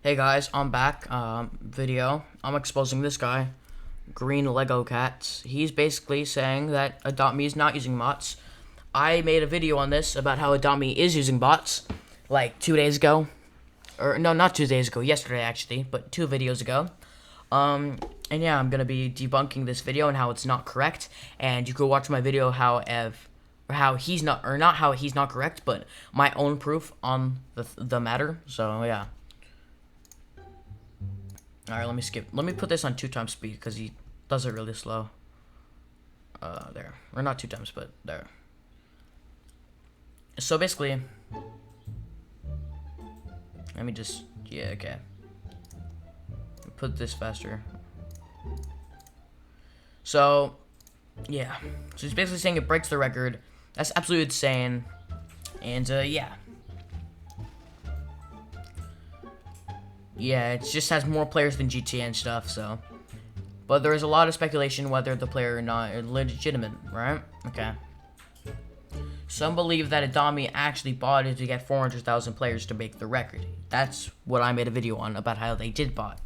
Hey guys, I'm back. Video. I'm exposing this guy, Green Lego Cats. He's basically saying that Adopt Me is not using bots. I made a video on this about how Adopt Me is using bots, like 2 days ago, or no, not 2 days ago, yesterday actually, but 2 videos ago. And yeah, I'm gonna be debunking this video and how it's not correct. And you could watch my video how he's not, or not how he's not correct, but my own proof on the matter. So yeah. Alright, let me skip. Let me put this on 2x speed because he does it really slow. There. Or not 2x, but there. So basically, let me just, yeah, okay. Put this faster. So, yeah. So he's basically saying it breaks the record. That's absolutely insane. And, yeah. Yeah, it just has more players than GTA and stuff, so. But there is a lot of speculation whether the player or not is legitimate, right? Okay. Some believe that Adopt Me actually bought it to get 400,000 players to make the record. That's what I made a video on, about how they did bot.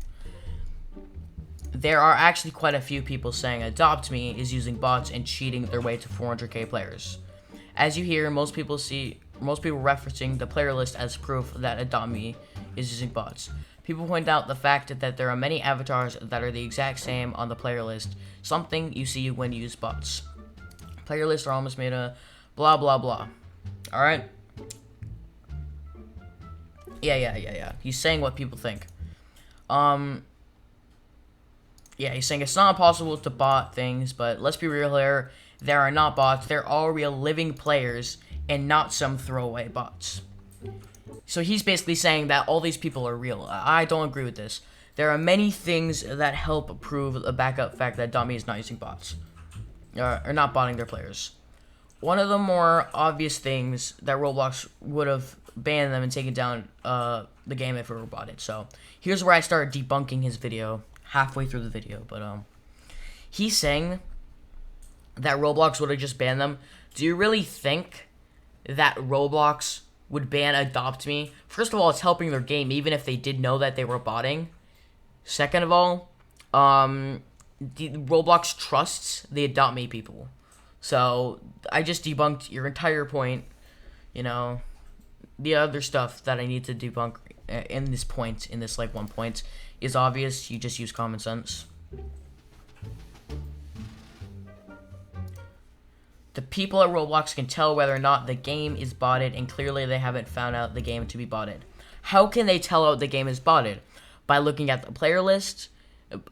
There are actually quite a few people saying Adopt Me is using bots and cheating their way to 400k players. As you hear, most people referencing the player list as proof that Adopt Me is using bots. People point out the fact that there are many avatars that are the exact same on the player list, something you see when you use bots. Player lists are almost made of blah blah blah. Alright? Yeah. He's saying what people think. Yeah, he's saying it's not possible to bot things, but let's be real here. There are not bots. There are real living players and not some throwaway bots. So he's basically saying that all these people are real. I don't agree with this. There are many things that help prove the backup fact that Adopt Me is not using bots. Or not botting their players. One of the more obvious things that Roblox would have banned them and taken down the game if it were botted. So here's where I start debunking his video halfway through the video. But he's saying that Roblox would have just banned them. Do you really think that Roblox would ban Adopt Me? First of all, it's helping their game, even if they did know that they were botting. Second of all, Roblox trusts the Adopt Me people. So, I just debunked your entire point. You know, the other stuff that I need to debunk in this point, in this, like, one point, is obvious. You just use common sense. The people at Roblox can tell whether or not the game is botted, and clearly they haven't found out the game to be botted. How can they tell out the game is botted? By looking at the player list?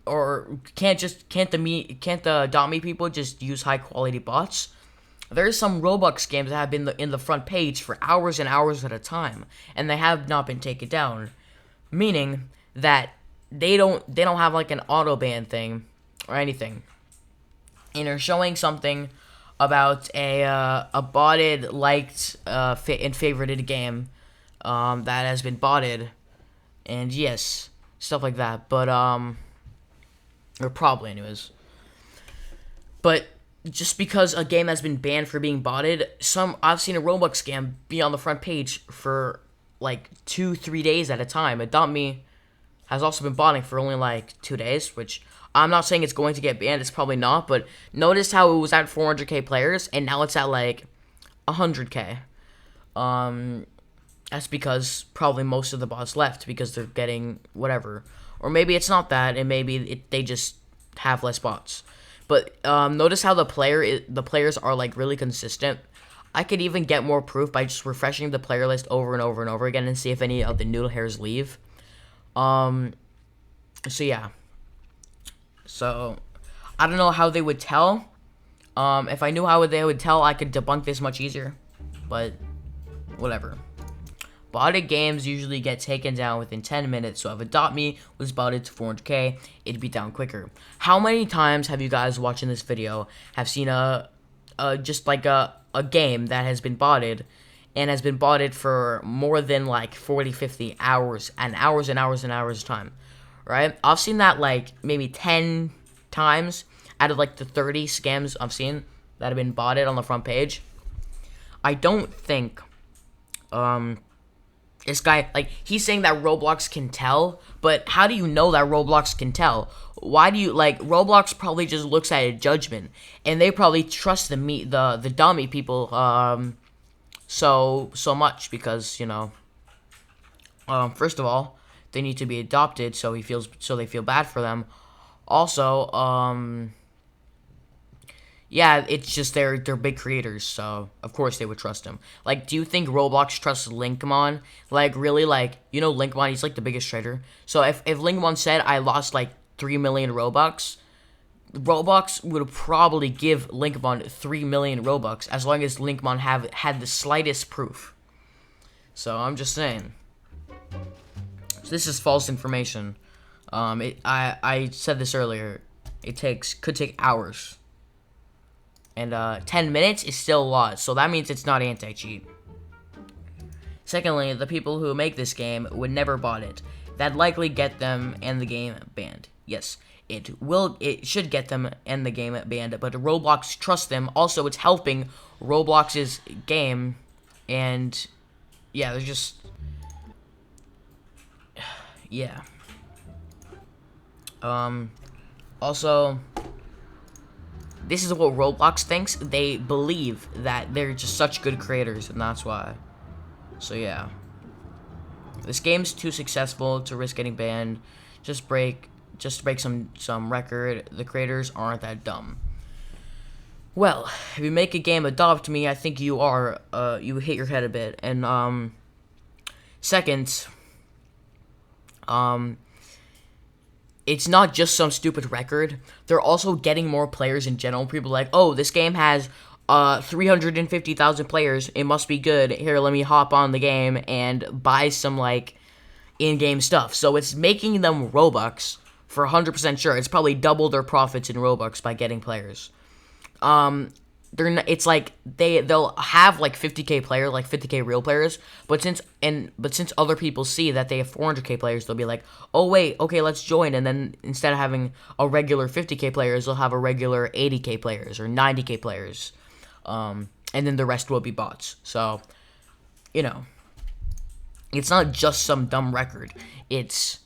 Or can't the Adopt Me people just use high quality bots? There's some Roblox games that have been in the front page for hours and hours at a time, and they have not been taken down. Meaning that they don't have like an auto ban thing or anything. And they're showing something about a botted, liked, and favorited game that has been botted, and yes, stuff like that. But or probably anyways. But just because a game has been banned for being botted, I've seen a Roblox game be on the front page for like 2-3 days at a time. Adopt Me has also been botting for only like 2 days, which I'm not saying it's going to get banned. It's probably not, but notice how it was at 400k players, and now it's at like 100k. That's because probably most of the bots left because they're getting whatever, or maybe it's not that, and maybe they just have less bots. But notice how the players are like really consistent. I could even get more proof by just refreshing the player list over and over and over again and see if any of the noodle hairs leave. So yeah. So, I don't know how they would tell. If I knew how they would tell, I could debunk this much easier. But, whatever. Botted games usually get taken down within 10 minutes, so if Adopt Me was botted to 400k, it'd be down quicker. How many times have you guys watching this video have seen just like a game that has been botted, and has been botted for more than like 40-50 hours, and hours and hours and hours of time? Right? I've seen that like maybe 10 times out of like the 30 scams I've seen that have been botted on the front page. I don't think This guy, like, he's saying that Roblox can tell, but how do you know that Roblox can tell? Why do you, like, Roblox probably just looks at a judgment, and they probably trust the dummy people, so much, because, you know, first of all, they need to be adopted, so they feel bad for them. Also, yeah, it's just they're big creators, so of course they would trust him. Like, do you think Roblox trusts Linkmon? Like, really, like, you know Linkmon, he's like the biggest trader. So if Linkmon said I lost like 3 million Robux, Roblox would probably give Linkmon 3 million Robux as long as Linkmon had the slightest proof. So I'm just saying. So this is false information. I said this earlier. Could take hours. And 10 minutes is still a lot, so that means it's not anti-cheat. Secondly, the people who make this game would never bought it. That'd likely get them and the game banned. Yes, it should get them and the game banned, but Roblox trusts them. Also, it's helping Roblox's game, and yeah, they're just, yeah. Also, this is what Roblox thinks. They believe that they're just such good creators, and that's why. So yeah, this game's too successful to risk getting banned. Just break some record. The creators aren't that dumb. Well, if you make a game adopt me, I think you are. You hit your head a bit. And second, it's not just some stupid record. They're also getting more players in general. People are like, oh, this game has 350,000 players. It must be good. Here, let me hop on the game and buy some, like, in-game stuff. So it's making them Robux for 100% sure. It's probably double their profits in Robux by getting players. It's like they'll have like 50k players, like 50k real players, but since other people see that they have 400k players, they'll be like, oh wait, okay, let's join. And then instead of having a regular 50k players, they'll have a regular 80k players or 90k players, and then the rest will be bots. So, you know, it's not just some dumb record. It's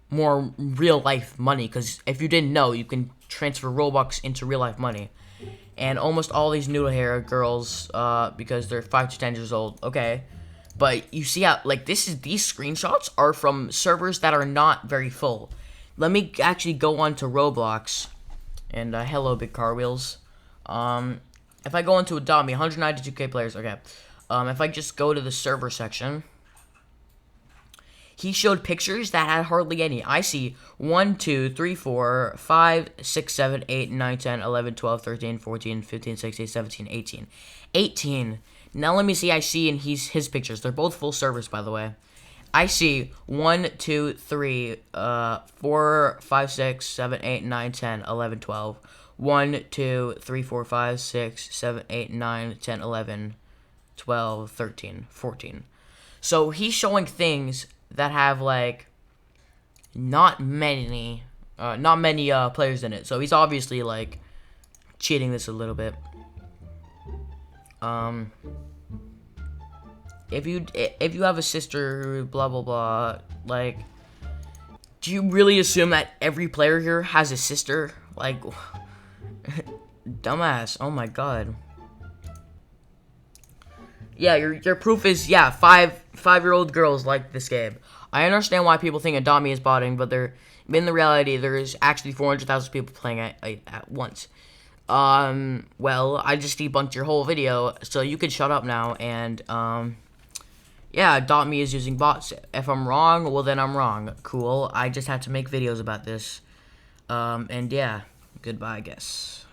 more real life money, because if you didn't know, you can transfer Robux into real life money. And almost all these noodle hair girls, because they're 5 to 10 years old, okay. But you see how, like, these screenshots are from servers that are not very full. Let me actually go on to Roblox, and hello, big car wheels. If I go into Adopt Me, 192k players, okay. If I just go to the server section, he showed pictures that had hardly any. I see 1, 2, 3, 4, 5, 6, 7, 8, 9, 10, 11, 12, 13, 14, 15, 16, 17, 18. 18. Now let me see. I see in his pictures. They're both full servers, by the way. I see 1, 2, 3, 4, 5, 6, 7, 8, 9, 10, 11, 12. 1, 2, 3, 4, 5, 6, 7, 8, 9, 10, 11, 12, 13, 14. So he's showing things that have, like, not many players in it. So he's obviously, like, cheating this a little bit. If you have a sister, blah blah blah, like, do you really assume that every player here has a sister? Like, dumbass. Oh my god. Yeah, your proof is, yeah, five-year-old girls like this game. I understand why people think Adopt Me is botting, but in the reality, there is actually 400,000 people playing at once. Well, I just debunked your whole video, so you can shut up now, and, yeah, Adopt Me is using bots. If I'm wrong, well, then I'm wrong. Cool, I just had to make videos about this. And yeah, goodbye, I guess.